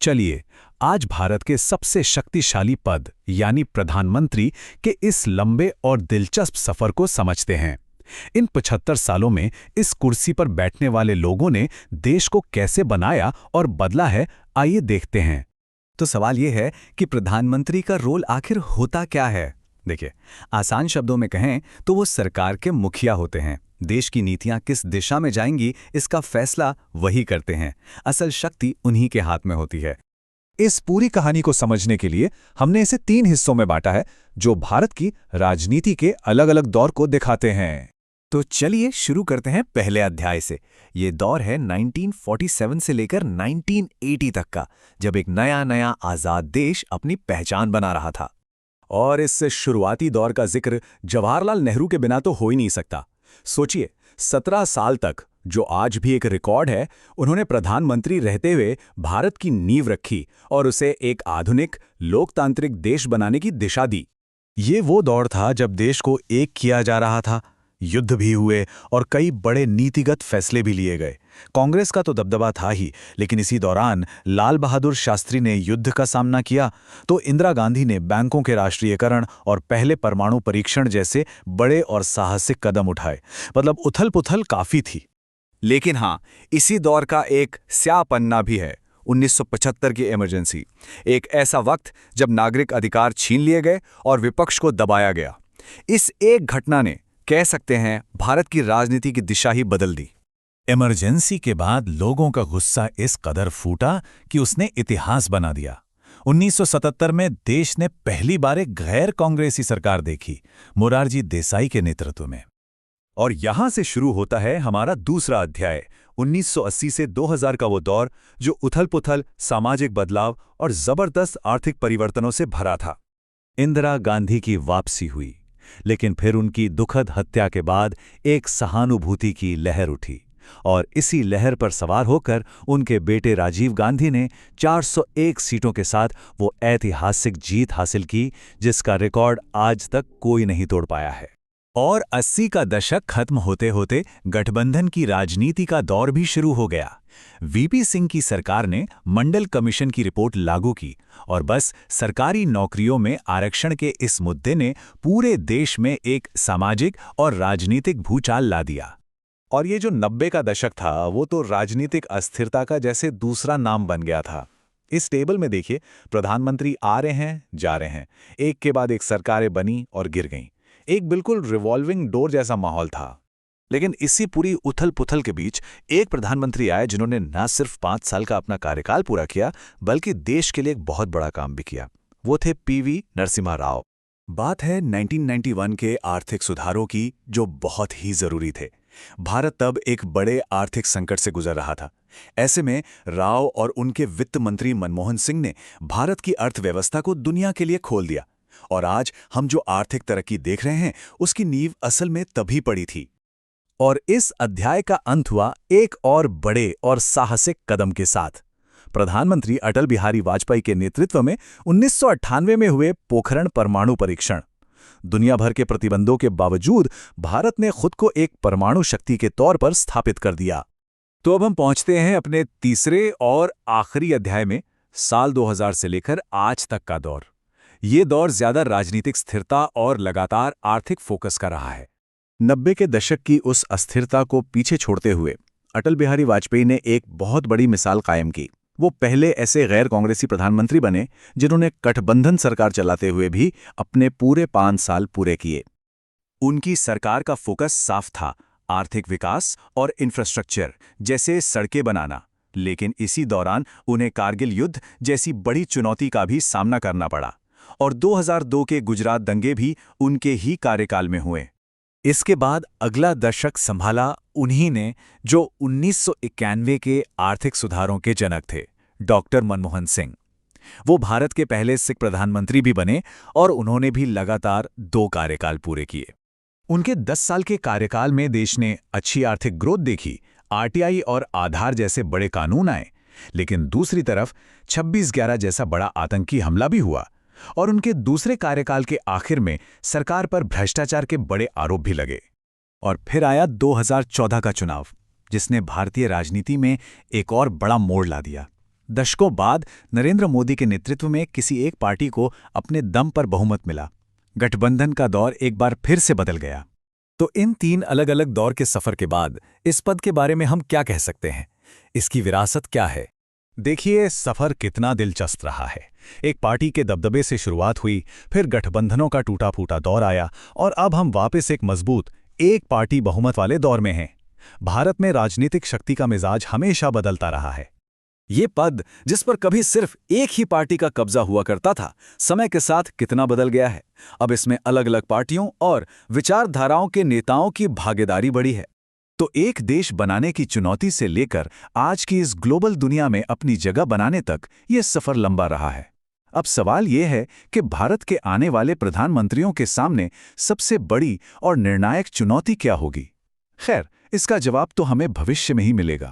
चलिए आज भारत के सबसे शक्तिशाली पद यानी प्रधानमंत्री के इस लंबे और दिलचस्प सफर को समझते हैं। इन 75 सालों में इस कुर्सी पर बैठने वाले लोगों ने देश को कैसे बनाया और बदला है, आइए देखते हैं। तो सवाल ये है कि प्रधानमंत्री का रोल आखिर होता क्या है। देखिए, आसान शब्दों में कहें तो वो सरकार के मुखिया होते हैं। देश की नीतियां किस दिशा में जाएंगी इसका फैसला वही करते हैं। असल शक्ति उन्हीं के हाथ में होती है। इस पूरी कहानी को समझने के लिए हमने इसे 3 हिस्सों में बांटा है, जो भारत की राजनीति के अलग अलग दौर को दिखाते हैं। तो चलिए शुरू करते हैं पहले अध्याय से। ये दौर है 1947 से लेकर 1980 तक का, जब एक नया नया आज़ाद देश अपनी पहचान बना रहा था। और इस शुरुआती दौर का जिक्र जवाहरलाल नेहरू के बिना तो हो ही नहीं सकता। सोचिए, 17 साल तक, जो आज भी एक रिकॉर्ड है, उन्होंने प्रधानमंत्री रहते हुए भारत की नींव रखी और उसे एक आधुनिक लोकतांत्रिक देश बनाने की दिशा दी। ये वो दौर था जब देश को एक किया जा रहा था। युद्ध भी हुए और कई बड़े नीतिगत फैसले भी लिए गए। कांग्रेस का तो दबदबा था ही, लेकिन इसी दौरान लाल बहादुर शास्त्री ने युद्ध का सामना किया, तो इंदिरा गांधी ने बैंकों के राष्ट्रीयकरण और पहले परमाणु परीक्षण जैसे बड़े और साहसिक कदम उठाए। मतलब उथल-पुथल काफी थी। लेकिन हाँ, इसी दौर का एक स्याह पन्ना भी है, 1975 की इमरजेंसी। एक ऐसा वक्त जब नागरिक अधिकार छीन लिए गए और विपक्ष को दबाया गया। इस एक घटना ने, कह सकते हैं, भारत की राजनीति की दिशा ही बदल दी। इमरजेंसी के बाद लोगों का गुस्सा इस कदर फूटा कि उसने इतिहास बना दिया। 1977 में देश ने पहली बार एक गैर कांग्रेसी सरकार देखी, मोरारजी देसाई के नेतृत्व में। और यहां से शुरू होता है हमारा दूसरा अध्याय, 1980 से 2000 का वो दौर जो उथल-पुथल, सामाजिक बदलाव और जबरदस्त आर्थिक परिवर्तनों से भरा था। इंदिरा गांधी की वापसी हुई, लेकिन फिर उनकी दुखद हत्या के बाद एक सहानुभूति की लहर उठी, और इसी लहर पर सवार होकर उनके बेटे राजीव गांधी ने 401 सीटों के साथ वो ऐतिहासिक जीत हासिल की, जिसका रिकॉर्ड आज तक कोई नहीं तोड़ पाया है। और 80 का दशक खत्म होते होते गठबंधन की राजनीति का दौर भी शुरू हो गया। वीपी सिंह की सरकार ने मंडल कमीशन की रिपोर्ट लागू की, और बस सरकारी नौकरियों में आरक्षण के इस मुद्दे ने पूरे देश में एक सामाजिक और राजनीतिक भूचाल ला दिया। और ये जो 90 का दशक था, वो तो राजनीतिक अस्थिरता का जैसे दूसरा नाम बन गया था। इस टेबल में देखिए, प्रधानमंत्री आ रहे हैं, जा रहे हैं, एक के बाद एक सरकारें बनी और गिर गईं। एक बिल्कुल रिवॉल्विंग डोर जैसा माहौल था। लेकिन इसी पूरी उथल-पुथल के बीच एक प्रधानमंत्री आए जिन्होंने न सिर्फ 5 साल का अपना कार्यकाल पूरा किया, बल्कि देश के लिए एक बहुत बड़ा काम भी किया। वो थे पीवी नरसिम्हा राव। बात है 1991 के आर्थिक सुधारों की, जो बहुत ही जरूरी थे। भारत तब एक बड़े आर्थिक संकट से गुजर रहा था। ऐसे में राव और उनके वित्त मंत्री मनमोहन सिंह ने भारत की अर्थव्यवस्था को दुनिया के लिए खोल दिया। और आज हम जो आर्थिक तरक्की देख रहे हैं, उसकी नींव असल में तभी पड़ी थी। और इस अध्याय का अंत हुआ एक और बड़े और साहसिक कदम के साथ। प्रधानमंत्री अटल बिहारी वाजपेयी के नेतृत्व में 1998 में हुए पोखरण परमाणु परीक्षण। दुनिया भर के प्रतिबंधों के बावजूद भारत ने खुद को एक परमाणु शक्ति के तौर पर स्थापित कर दिया। तो अब हम पहुंचते हैं अपने तीसरे और आखिरी अध्याय में, साल 2000 से लेकर आज तक का दौर। ये दौर ज्यादा राजनीतिक स्थिरता और लगातार आर्थिक फोकस का रहा है। 90 के दशक की उस अस्थिरता को पीछे छोड़ते हुए अटल बिहारी वाजपेयी ने एक बहुत बड़ी मिसाल कायम की। वो पहले ऐसे गैर कांग्रेसी प्रधानमंत्री बने जिन्होंने गठबंधन सरकार चलाते हुए भी अपने पूरे 5 साल पूरे किए। उनकी सरकार का फोकस साफ था, आर्थिक विकास और इंफ्रास्ट्रक्चर जैसे सड़कें बनाना। लेकिन इसी दौरान उन्हें कारगिल युद्ध जैसी बड़ी चुनौती का भी सामना करना पड़ा, और 2002 के गुजरात दंगे भी उनके ही कार्यकाल में हुए। इसके बाद अगला दशक संभाला उन्हीं ने जो 1991 के आर्थिक सुधारों के जनक थे, डॉक्टर मनमोहन सिंह। वो भारत के पहले सिख प्रधानमंत्री भी बने, और उन्होंने भी लगातार 2 कार्यकाल पूरे किए। उनके 10 साल के कार्यकाल में देश ने अच्छी आर्थिक ग्रोथ देखी, आरटीआई और आधार जैसे बड़े कानून आए। लेकिन दूसरी तरफ 26/11 जैसा बड़ा आतंकी हमला भी हुआ, और उनके दूसरे कार्यकाल के आखिर में सरकार पर भ्रष्टाचार के बड़े आरोप भी लगे। और फिर आया 2014 का चुनाव, जिसने भारतीय राजनीति में एक और बड़ा मोड़ ला दिया। दशकों बाद नरेंद्र मोदी के नेतृत्व में किसी एक पार्टी को अपने दम पर बहुमत मिला। गठबंधन का दौर एक बार फिर से बदल गया। तो इन 3 अलग अलग दौर के सफर के बाद इस पद के बारे में हम क्या कह सकते हैं? इसकी विरासत क्या है? देखिए, सफर कितना दिलचस्प रहा है। एक पार्टी के दबदबे से शुरुआत हुई, फिर गठबंधनों का टूटा फूटा दौर आया और अब हम वापस एक मजबूत एक पार्टी बहुमत वाले दौर में हैं। भारत में राजनीतिक शक्ति का मिजाज हमेशा बदलता रहा है। ये पद, जिस पर कभी सिर्फ एक ही पार्टी का कब्जा हुआ करता था, समय के साथ कितना बदल गया है। अब इसमें अलग अलग पार्टियों और विचारधाराओं के नेताओं की भागीदारी बढ़ी है। तो एक देश बनाने की चुनौती से लेकर आज की इस ग्लोबल दुनिया में अपनी जगह बनाने तक ये सफर लंबा रहा है। अब सवाल ये है कि भारत के आने वाले प्रधानमंत्रियों के सामने सबसे बड़ी और निर्णायक चुनौती क्या होगी? खैर, इसका जवाब तो हमें भविष्य में ही मिलेगा।